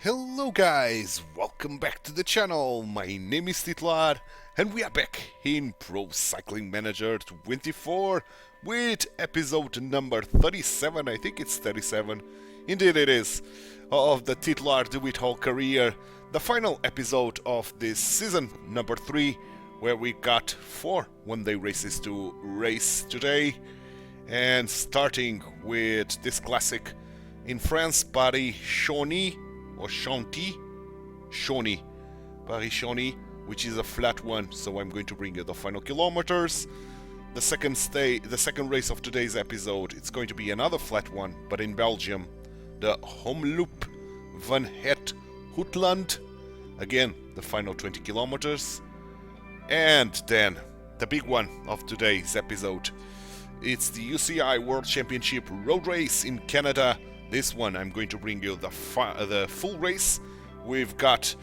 Hello guys, welcome back to the channel. My name is Titular and we are back in Pro Cycling Manager 24 with episode number 37, I think it's 37, indeed it is, of the Titular Dewitt-Hall career, the final episode of this season number 3, where we got 4 one-day races to race today, and starting with this classic in France, Paris-Chauny, or Paris-Chauny, which is a flat one, so I'm going to bring you the final kilometers. The second race of today's episode, it's going to be another flat one, but in Belgium, the Omloop van het Houtland, again, the final 20 kilometers. And then, the big one of today's episode, it's the UCI World Championship Road Race in Canada. This one I'm going to bring you the full race. We've got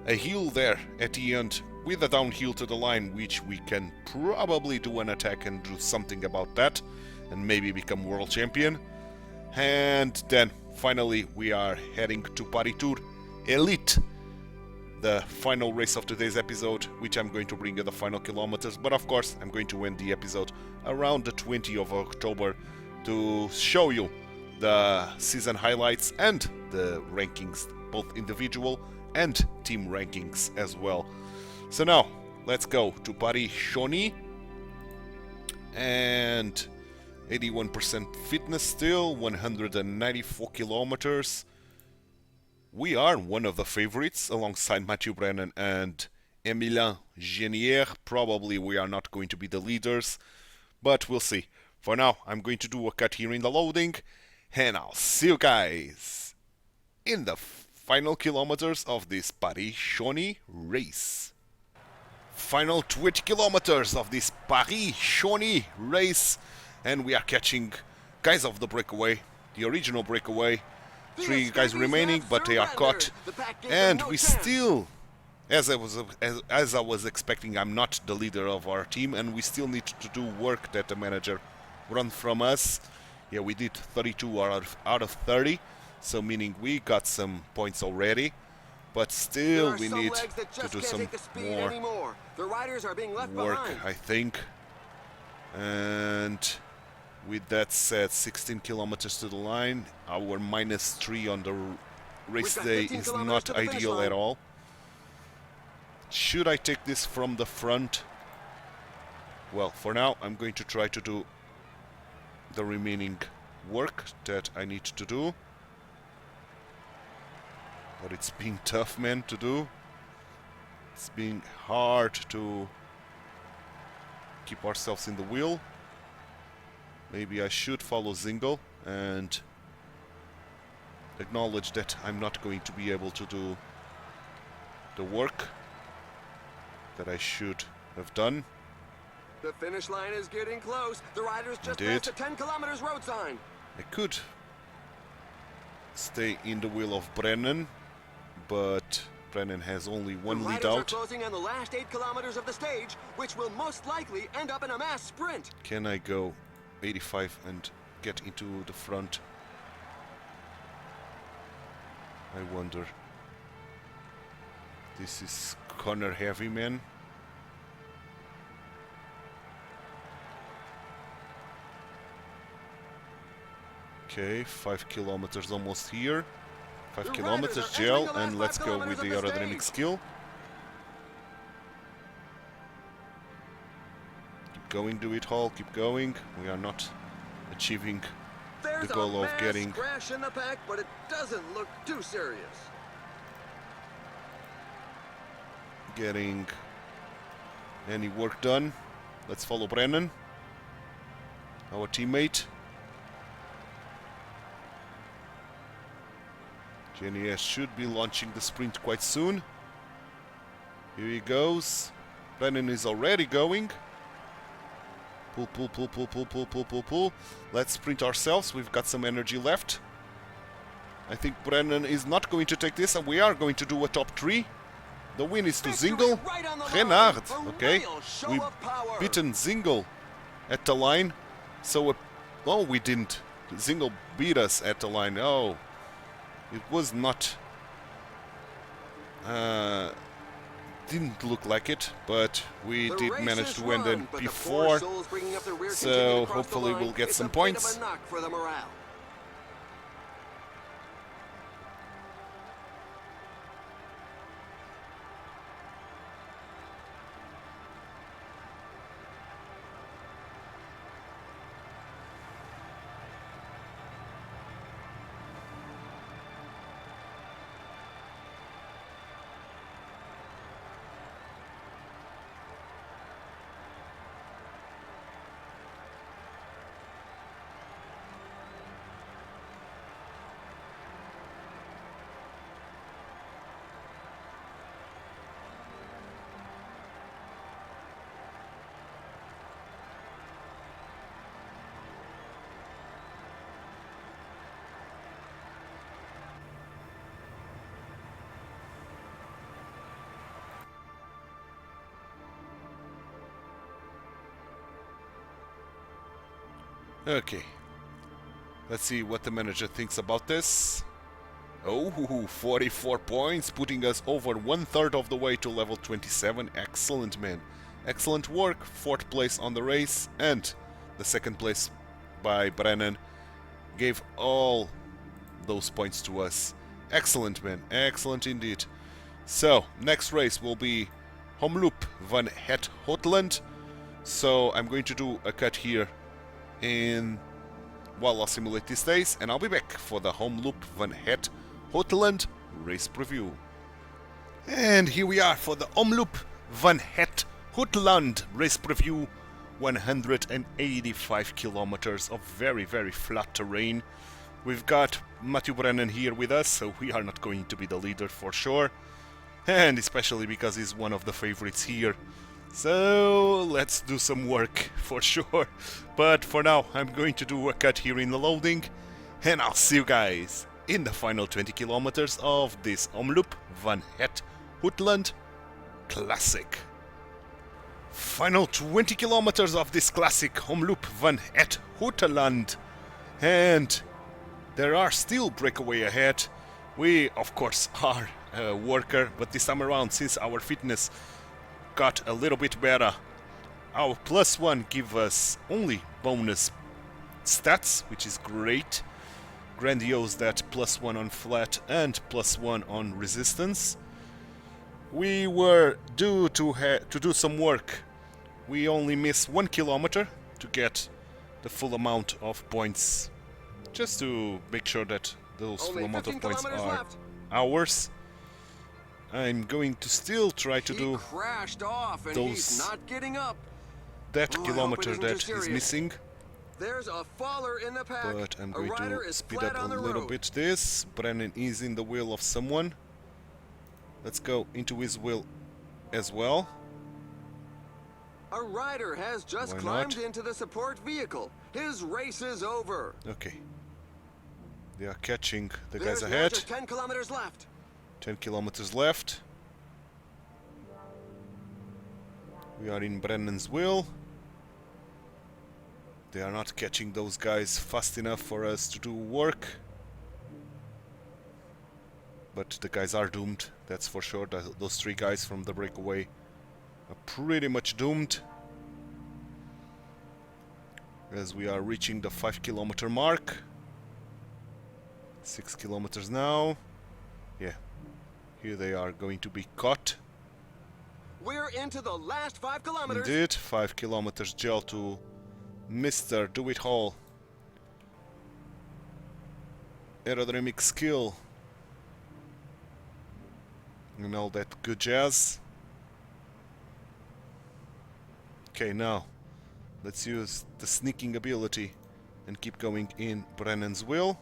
a hill there at the end with a downhill to the line, which we can probably do an attack and do something about that and maybe become world champion. And then finally we are heading to Paris Tour Elite, the final race of today's episode, which I'm going to bring you the final kilometers, but of course I'm going to end the episode around the 20th of October to show you the season highlights and the rankings, both individual and team rankings as well. So now, let's go to Paris-Chauny, and 81% fitness still, 194 kilometers. We are one of the favorites alongside Mathieu Brennan and Emilien Genier. Probably we are not going to be the leaders, but we'll see. For now, I'm going to do a cut here in the loading, and I'll see you guys in the final kilometers of this Paris-Chauny race. Final 20 kilometers of this Paris-Chauny race, and we are catching guys of the breakaway, the original breakaway. 3 guys remaining, but they are caught, and we still, as I was expecting, I'm not the leader of our team, and we still need to do work that the manager run from us. Yeah, we did 32 out of 30, so meaning we got some points already, but still we need to do some more work, I think. And with that said, 16 kilometers to the line, our -3 on the race day is not ideal at all. Should I take this from the front? Well, for now I'm going to try to do the remaining work that I need to do, but it's been tough, man, to do. It's been hard to keep ourselves in the wheel. Maybe I should follow Zingle and acknowledge that I'm not going to be able to do the work that I should have done. The finish line is getting close. The riders just passed the 10 kilometers road sign. I could stay in the wheel of Brennan, but Brennan has only one lead out. The riders are closing on the last 8 kilometers of the stage, which will most likely end up in a mass sprint. Can I go 85 and get into the front? I wonder. This is corner heavy, man. Okay, 5 kilometers almost here. 5 kilometers gel, and let's go with the aerodynamic skill. Keep going, Dewitt-Hall, keep going. We are not achieving the goal of getting... There's a crash in the pack, but it doesn't look too serious. Getting any work done. Let's follow Brennan, our teammate. Genier should be launching the sprint quite soon. Here he goes. Brennan is already going. Pull, pull, pull, pull, pull, pull, pull, pull, pull. Let's sprint ourselves. We've got some energy left. I think Brennan is not going to take this, and we are going to do a top 3. The win is to Zingle. Renard. Okay. We've beaten Zingle at the line. So, oh, we didn't. Zingle beat us at the line. Oh. It was not Didn't look like it, but we The did race manage is to win run, the but the poor P4, souls bringing up the rear so contingent across the hopefully line. we'll get It's some a bit of points. a knock for the morale. Okay, let's see what the manager thinks about this. Oh, 44 points, putting us over 1/3 of the way to level 27. Excellent, man. Excellent work. 4th place on the race, and the 2nd place by Brennan gave all those points to us. Excellent, man. Excellent indeed. So, next race will be Omloop van het Houtland. So, I'm going to do a cut here while I simulate these days, and I'll be back for the Omloop van het Houtland race preview. And here we are for the Omloop van het Houtland race preview. 185 kilometers of very, very flat terrain. We've got Matthew Brennan here with us, so we are not going to be the leader for sure. And especially because he's one of the favorites here. So let's do some work for sure. But for now, I'm going to do a cut here in the loading, and I'll see you guys in the final 20 kilometers of this Omloop van het Houtland Classic. Final 20 kilometers of this classic Omloop van het Houtland, and there are still breakaway ahead. We, of course, are a worker, but this time around, since our fitness got a little bit better, our +1 give us only bonus stats, which is great. Grandiose that +1 on flat and +1 on resistance. We were due to do some work. We only missed 1 kilometer to get the full amount of points, just to make sure that those Only full amount of 15 points kilometers are left. ours. I'm going to still try to He do crashed off, and those- he's not getting up. that Oh, I hope it kilometer isn't that too is serious. missing, There's a faller in the pack. but I'm A going rider to is speed flat up a on the little road. bit this. Brennan is in the wheel of someone. Let's go into his wheel as well. A rider has just Why climbed not? into the support vehicle. His race is over. Okay. They are catching the There's guys now ahead. just 10 kilometers left. 10 kilometers left. We are in Brennan's wheel. They are not catching those guys fast enough for us to do work. But the guys are doomed, that's for sure. Those 3 guys from the breakaway are pretty much doomed. As we are reaching the 5 kilometer mark. 6 kilometers now. Yeah, here they are going to be caught. We're into the last 5 kilometers. Indeed, 5 kilometers gel to Mr. Dewitt-Hall. Aerodynamic skill. And all that good jazz. Okay, now let's use the sneaking ability and keep going in Brennan's wheel.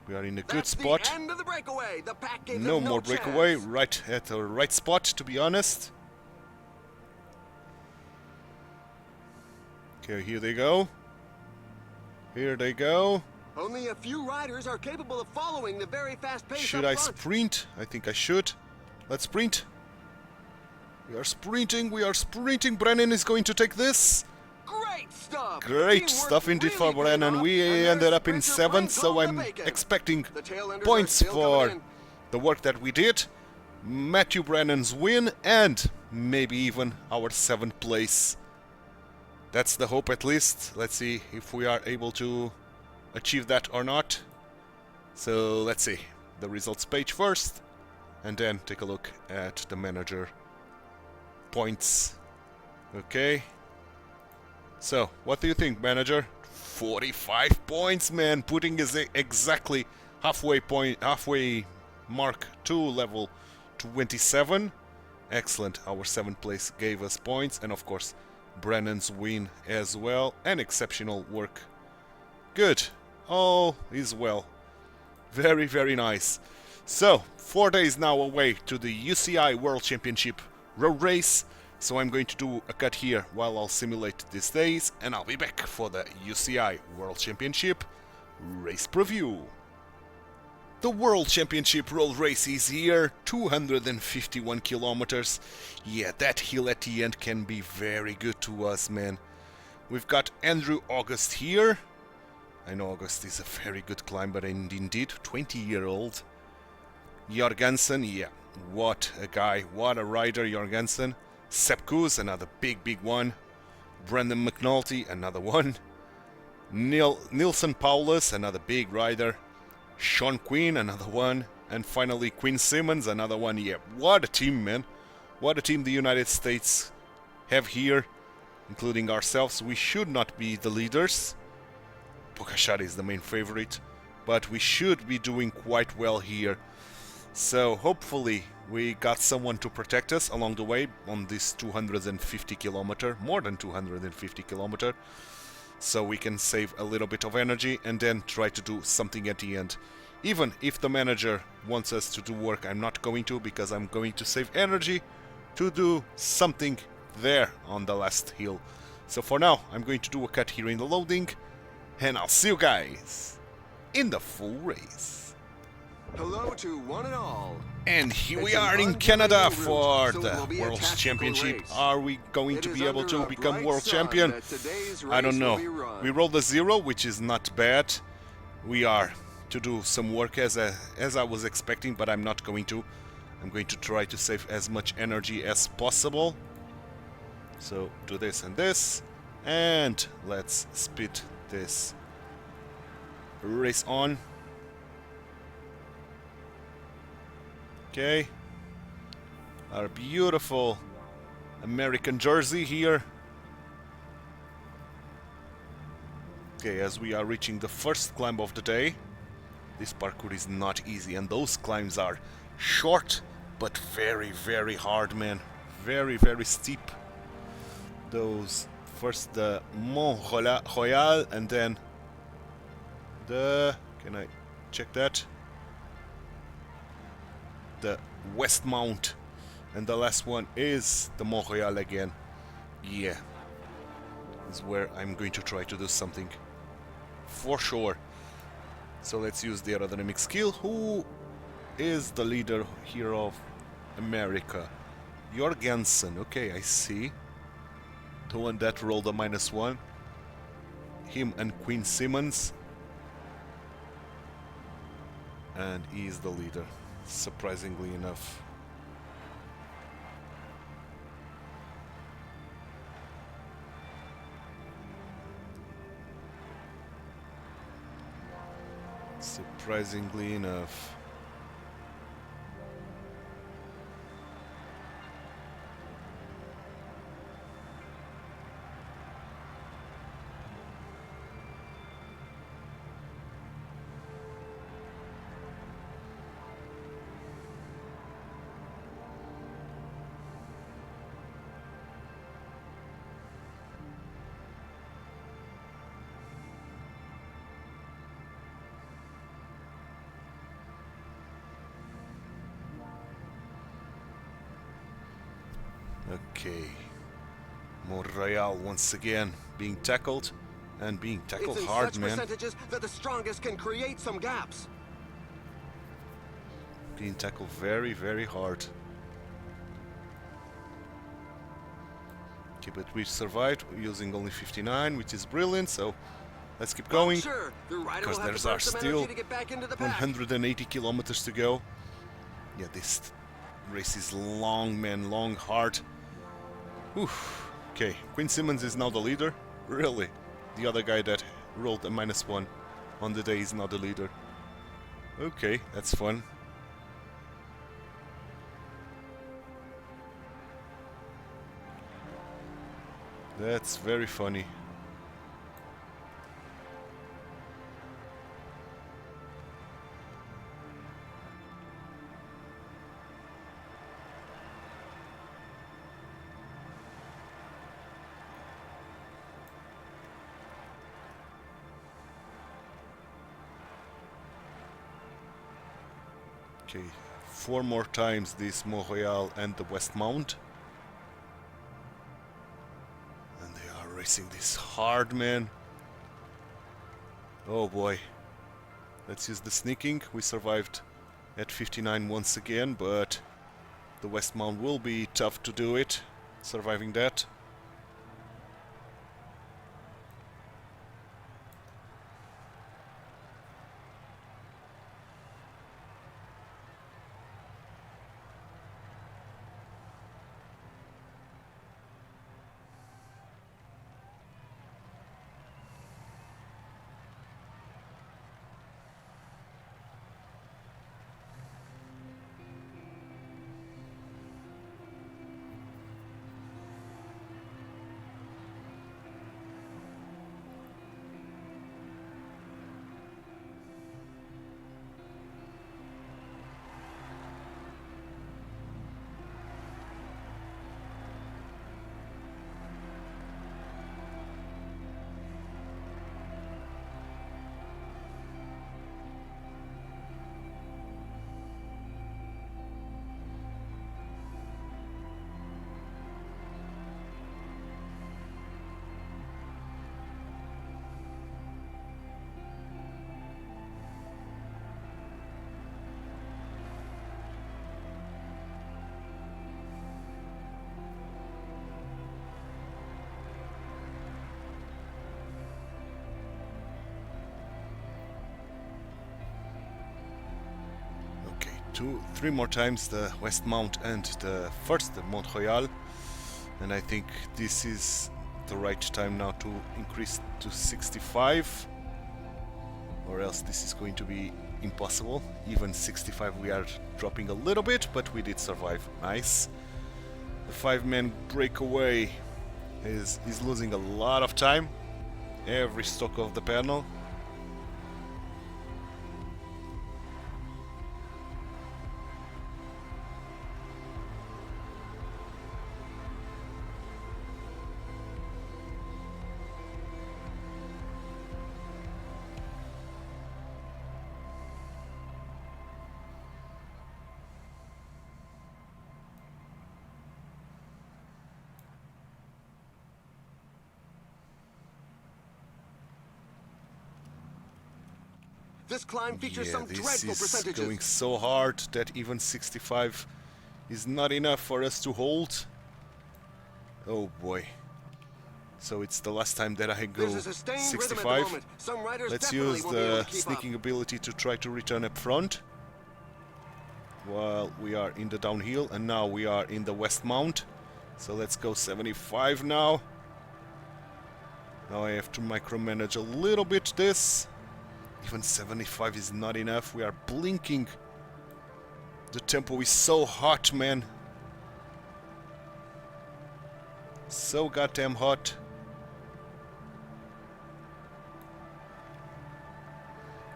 We are in a good That's spot. the end of the breakaway. The pack gave No them more breakaway, chance. right at the right spot, to be honest. Okay, here they go. Here they go. Only a few riders are capable of following the very fast pace Should up I front. sprint? I think I should. Let's sprint. We are sprinting, we are sprinting. Brennan is going to take this. Great stuff. Great Teamwork stuff indeed really for paid Brennan. off, We and their ended up in sprinter 7th, brings so home the I'm bacon. expecting The tail enders are points still coming for in. the work that we did, Matthew Brennan's win, and maybe even our 7th place. That's the hope, at least. Let's see if we are able to achieve that or not. So let's see the results page first, and then take a look at the manager points. Okay. So, what do you think, manager? 45 points, man, putting us exactly halfway mark to level 27. Excellent. Our 7th place gave us points, and of course Brennan's win as well, and exceptional work. Good. All is well. Very, very nice. So, 4 days now away to the UCI World Championship road race. So I'm going to do a cut here while I'll simulate these days, and I'll be back for the UCI World Championship race preview. The World Championship road race is here, 251 kilometers. Yeah, that hill at the end can be very good to us, man. We've got Andrew August here. I know August is a very good climber, and indeed, 20-year-old. Jorgensen, yeah, what a guy, what a rider, Jorgensen. Sepp Kuss, another big one. Brendan McNulty, another one. Nilson Paulus, another big rider. Sean Quinn, another one. And finally Quinn Simmons, another one. Yeah, what a team, man. What a team the United States have here, including ourselves. We should not be the leaders. Pogačar is the main favorite, but we should be doing quite well here. So hopefully we got someone to protect us along the way on this 250 kilometer, more than 250 kilometer, so we can save a little bit of energy and then try to do something at the end. Even if the manager wants us to do work, I'm not going to, because I'm going to save energy to do something there on the last hill. So for now, I'm going to do a cut here in the loading, and I'll see you guys in the full race. Hello to one and all. And here we are in Canada for the World Championship. Are we going to be able to become world champion? I don't know. We rolled a 0, which is not bad. We are to do some work as I was expecting, but I'm not going to. I'm going to try to save as much energy as possible. So do this and this, and let's speed this race on. Okay, our beautiful American jersey here. Okay, as we are reaching the first climb of the day, this parkour is not easy, and those climbs are short but very, very hard, man. Very, very steep. Those first the Mont Royal, and then the, can I check that? The West Mount, and the last one is the Mont Royal again. Yeah, is where I'm going to try to do something for sure. So let's use the aerodynamic skill. Who is the leader here of America? Jorgensen. Okay, I see. The one that rolled a -1. Him and Quinn Simmons. And he is the leader, surprisingly enough. Surprisingly enough. Okay, Montreal once again being tackled, and being tackled hard, it's in such man. percentages that the strongest can create some gaps. Being tackled very, very hard. Okay, but we survived using only 59, which is brilliant, so let's keep going. Sure, the rider Because will have there's to burn our some still energy to get back into the pack. 180 kilometers to go. Yeah, this race is long, man, long, hard. Oof. Okay, Quinn Simmons is now the leader. Really? The other guy that rolled a -1 on the day is not the leader. Okay, that's fun. That's very funny. Okay, 4 more times this Mont Royal and the West Mount. And they are racing this hard, man. Oh boy. Let's use the sneaking. We survived at 59 once again, but the West Mount will be tough to do it, surviving that. Three more times the West Mount and the Mont Royal, and I think this is the right time now to increase to 65, or else this is going to be impossible. Even 65 we are dropping a little bit, but we did survive. Nice. The 5-man breakaway is losing a lot of time every stroke of the panel. This climb features some dreadful this is percentages. going so hard that even 65 is not enough for us to hold. Oh boy. So it's the last time that I go 65. Let's use the sneaking ability to try to return up front while we are in the downhill, and now we are in the West Mount. So let's go 75 now. Now I have to micromanage a little bit this. Even 75 is not enough. We are blinking. The tempo is so hot, man. So goddamn hot.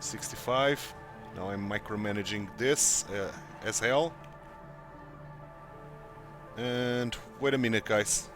65. Now I'm micromanaging this as hell. And wait a minute, guys.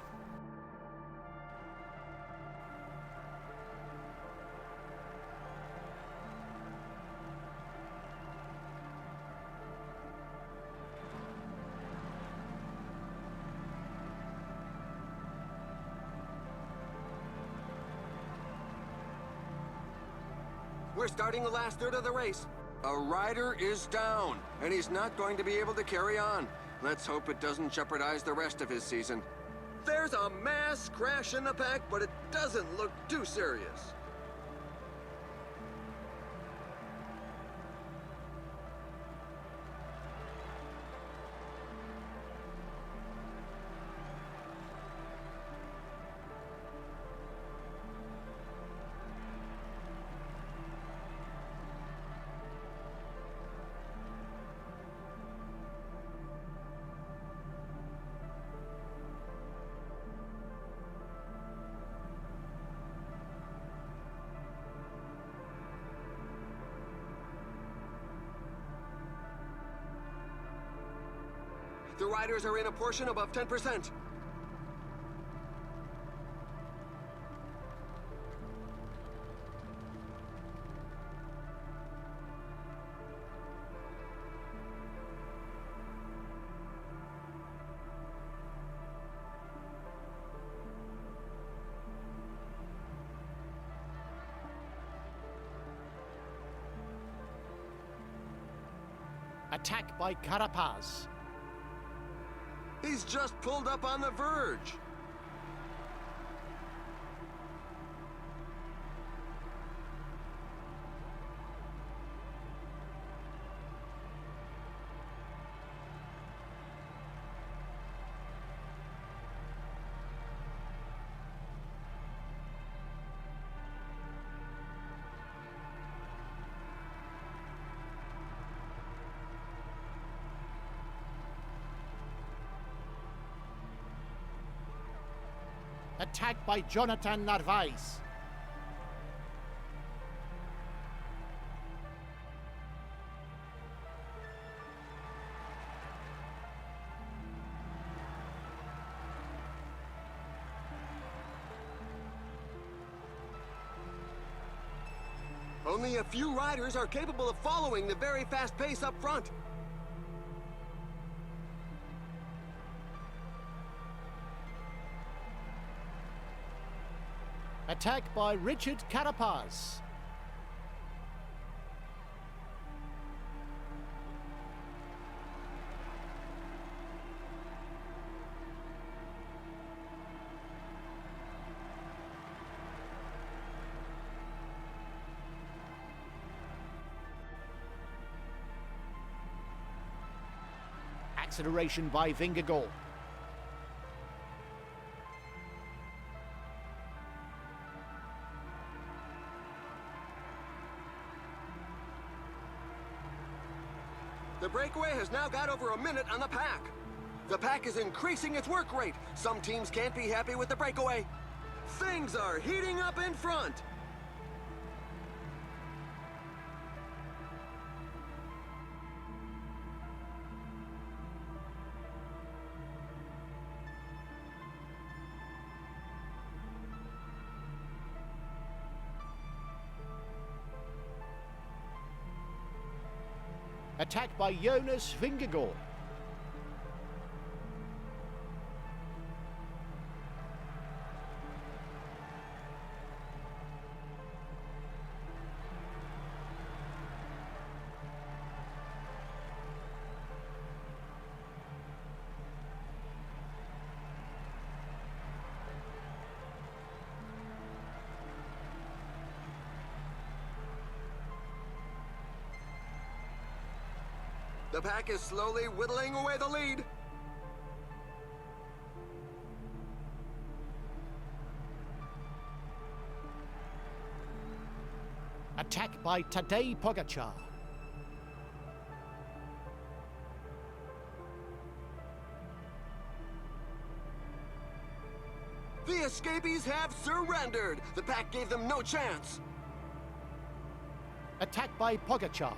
We're starting the last third of the race. A rider is down, and he's not going to be able to carry on. Let's hope it doesn't jeopardize the rest of his season. There's a mass crash in the pack, but it doesn't look too serious. The riders are in a portion above 10%. Attack by Carapaz. He's just pulled up on the verge. Attack by Jonathan Narvaez. Only a few riders are capable of following the very fast pace up front. Attack by Richard Carapaz. Acceleration by Vingegaard. The breakaway has now got over a minute on the pack. The pack is increasing its work rate. Some teams can't be happy with the breakaway. Things are heating up in front. Attack by Jonas Vingegaard. The pack is slowly whittling away the lead. Attack by Tadej Pogačar. The escapees have surrendered. The pack gave them no chance. Attack by Pogačar.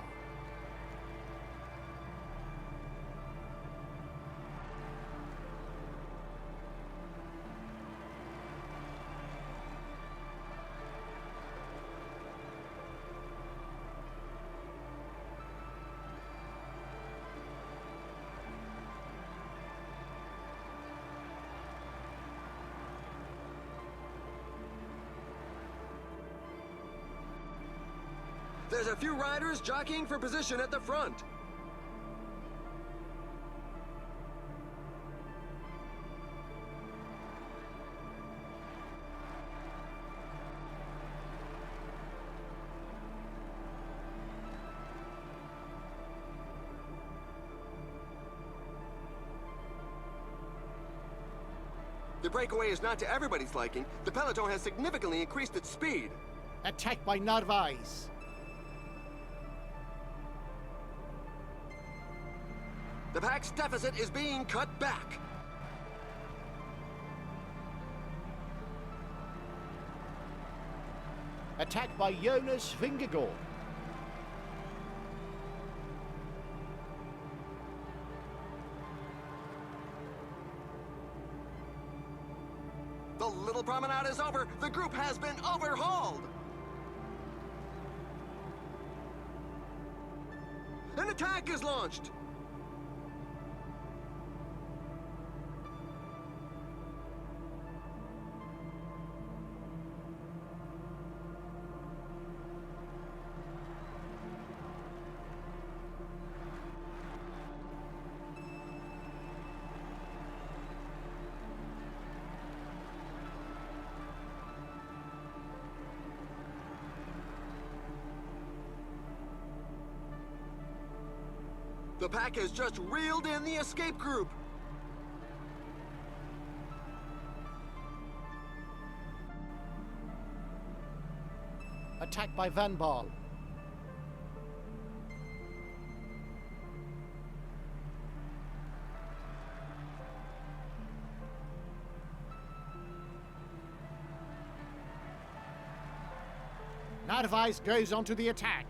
There's a few riders jockeying for position at the front. The breakaway is not to everybody's liking. The peloton has significantly increased its speed. Attack by Narvaez. The pack's deficit is being cut back. Attack by Jonas Vingegaard. timeout is over. The group has been overhauled. An attack is launched. The pack has just reeled in the escape group. Attack by Van Ball. Narvaez goes onto the attack.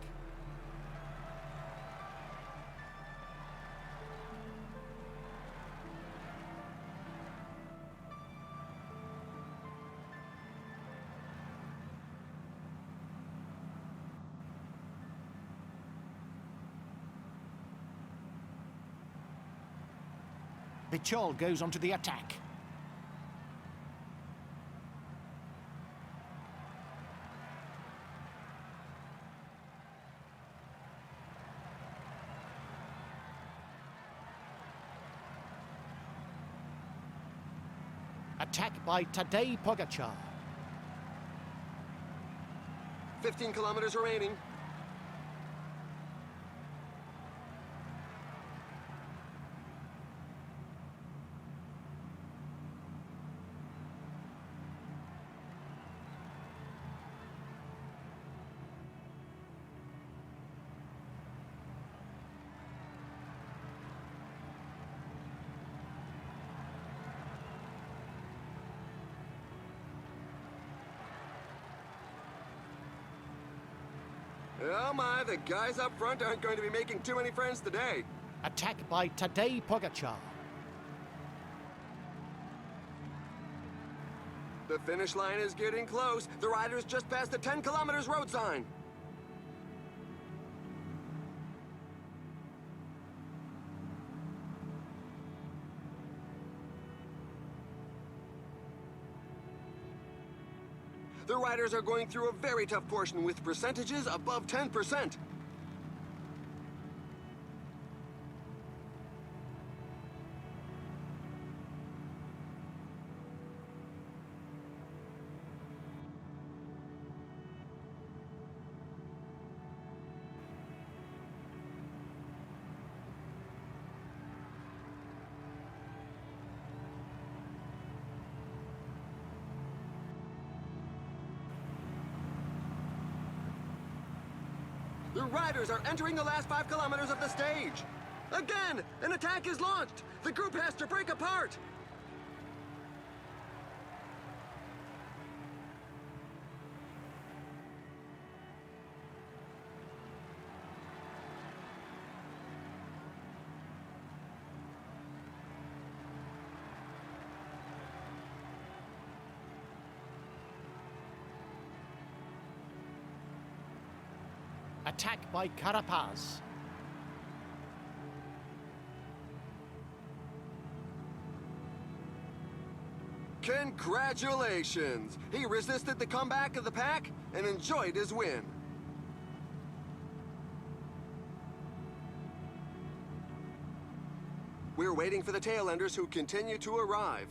Bichol goes onto the attack. Attack by Tadej Pogacar. 15 kilometers remaining. Oh my, the guys up front aren't going to be making too many friends today. Attack by Tadej Pogacar. The finish line is getting close. The riders just passed the 10 kilometers road sign. The riders are going through a very tough portion with percentages above 10%. The riders are entering the last 5 kilometers of the stage. Again, an attack is launched. The group has to break apart. Attack by Carapaz. Congratulations! He resisted the comeback of the pack and enjoyed his win. We're waiting for the tailenders who continue to arrive.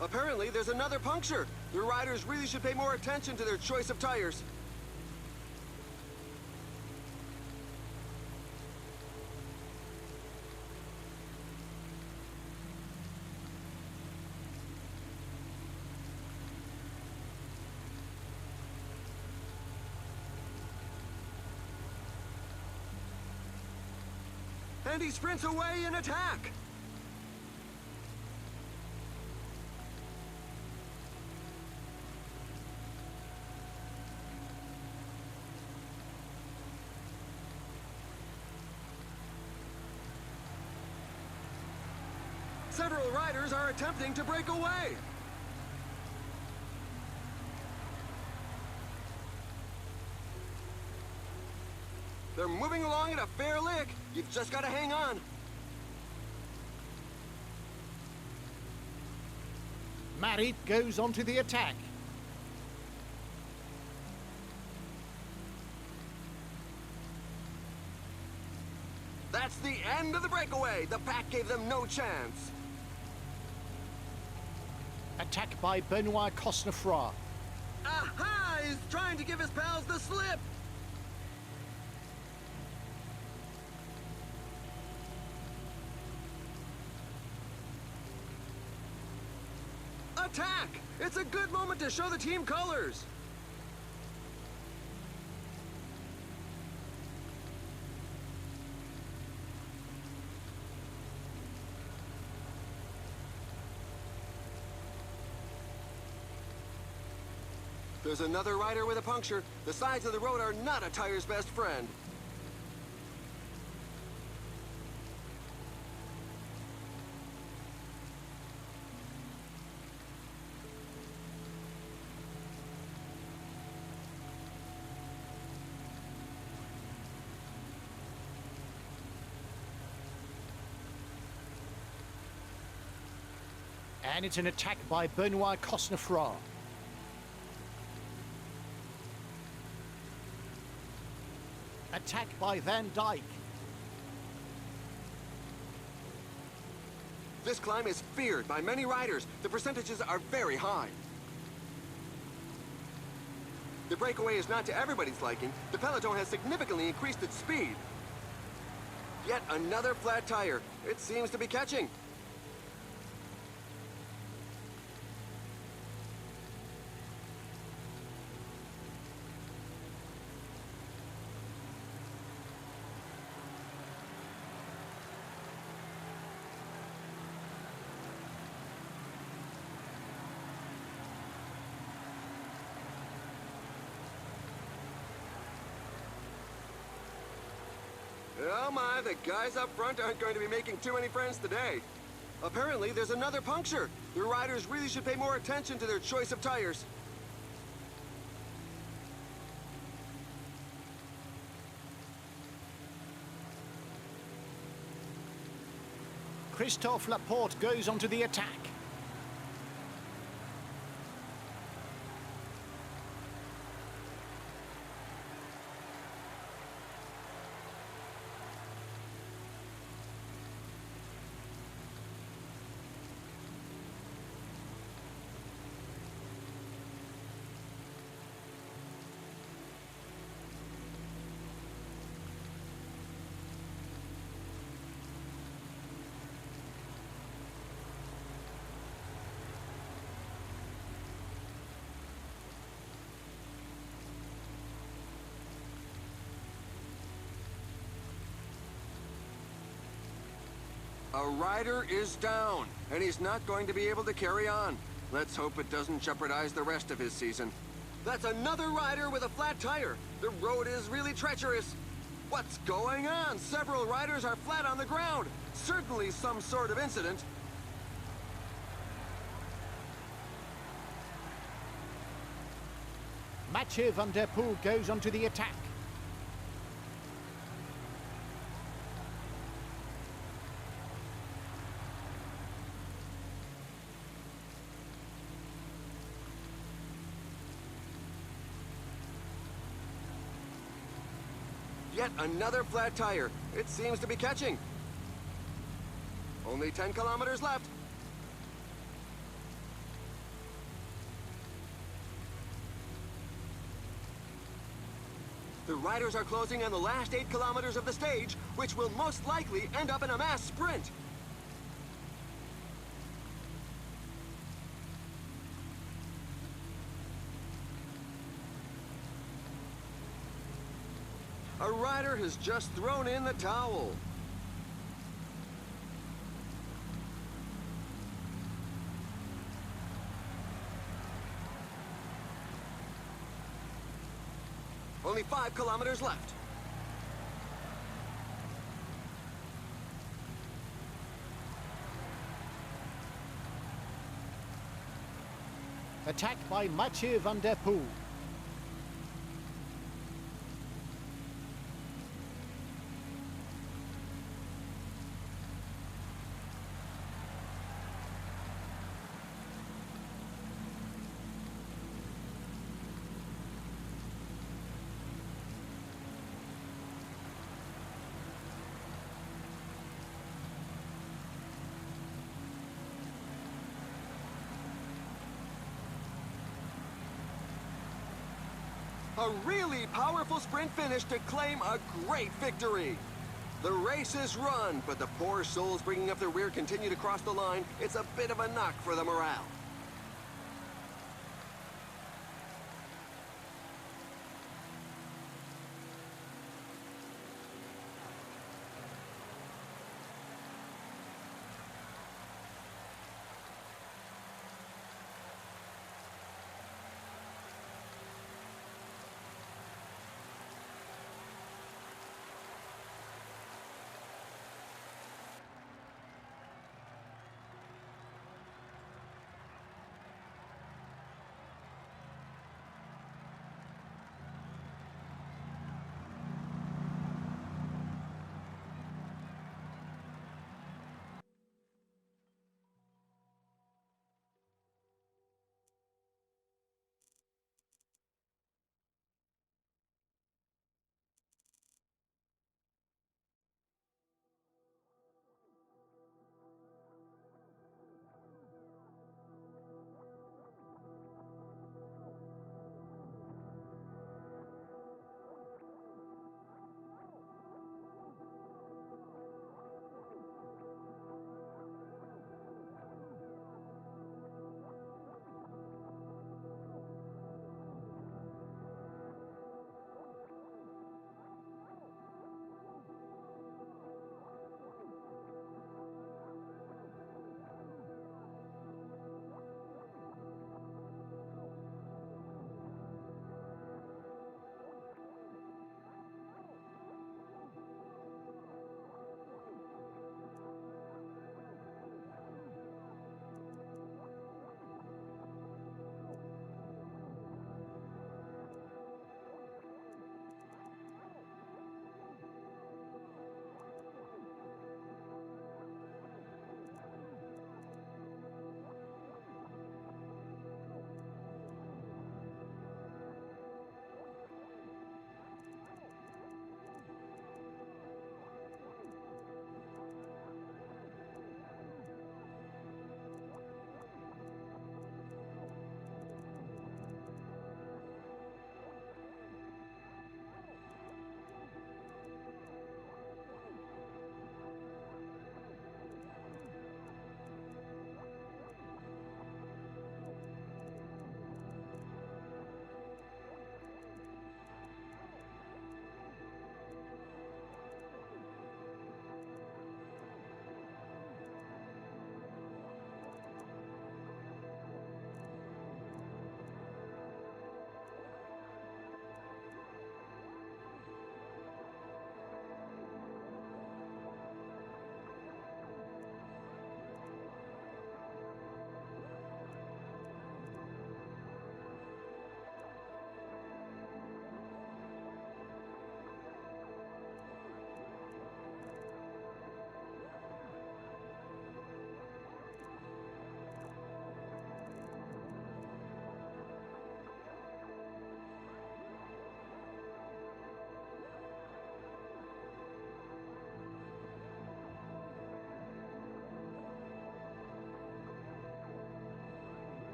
Apparently, there's another puncture. The riders really should pay more attention to their choice of tires. And he sprints away in attack. Several riders are attempting to break away. They're moving along at a fair lick. You've just got to hang on. Marit goes onto the attack. That's the end of the breakaway. The pack gave them no chance. Attack by Benoit Cosnefroy. Aha! He's trying to give his pals the slip. Attack! It's a good moment to show the team colors. There's another rider with a puncture. The sides of the road are not a tire's best friend. And it's an attack by Benoit Cosnefroy. Attack by Van Dyke. This climb is feared by many riders. The percentages are very high. The breakaway is not to everybody's liking. The peloton has significantly increased its speed. Yet another flat tire. It seems to be catching. Oh my, the guys up front aren't going to be making too many friends today. Apparently, there's another puncture. The riders really should pay more attention to their choice of tires. Christophe Laporte goes onto the attack. A rider is down, and he's not going to be able to carry on. Let's hope it doesn't jeopardize the rest of his season. That's another rider with a flat tire. The road is really treacherous. What's going on? Several riders are flat on the ground. Certainly some sort of incident. Mathieu van der Poel goes onto the attack. Yet another flat tire. It seems to be catching. Only 10 kilometers left. The riders are closing on the last 8 kilometers of the stage, which will most likely end up in a mass sprint. A rider has just thrown in the towel. Only 5 kilometers left. Attack by Mathieu van der Poel. A really powerful sprint finish to claim a great victory. The race is run, but the poor souls bringing up the rear continue to cross the line. It's a bit of a knock for the morale.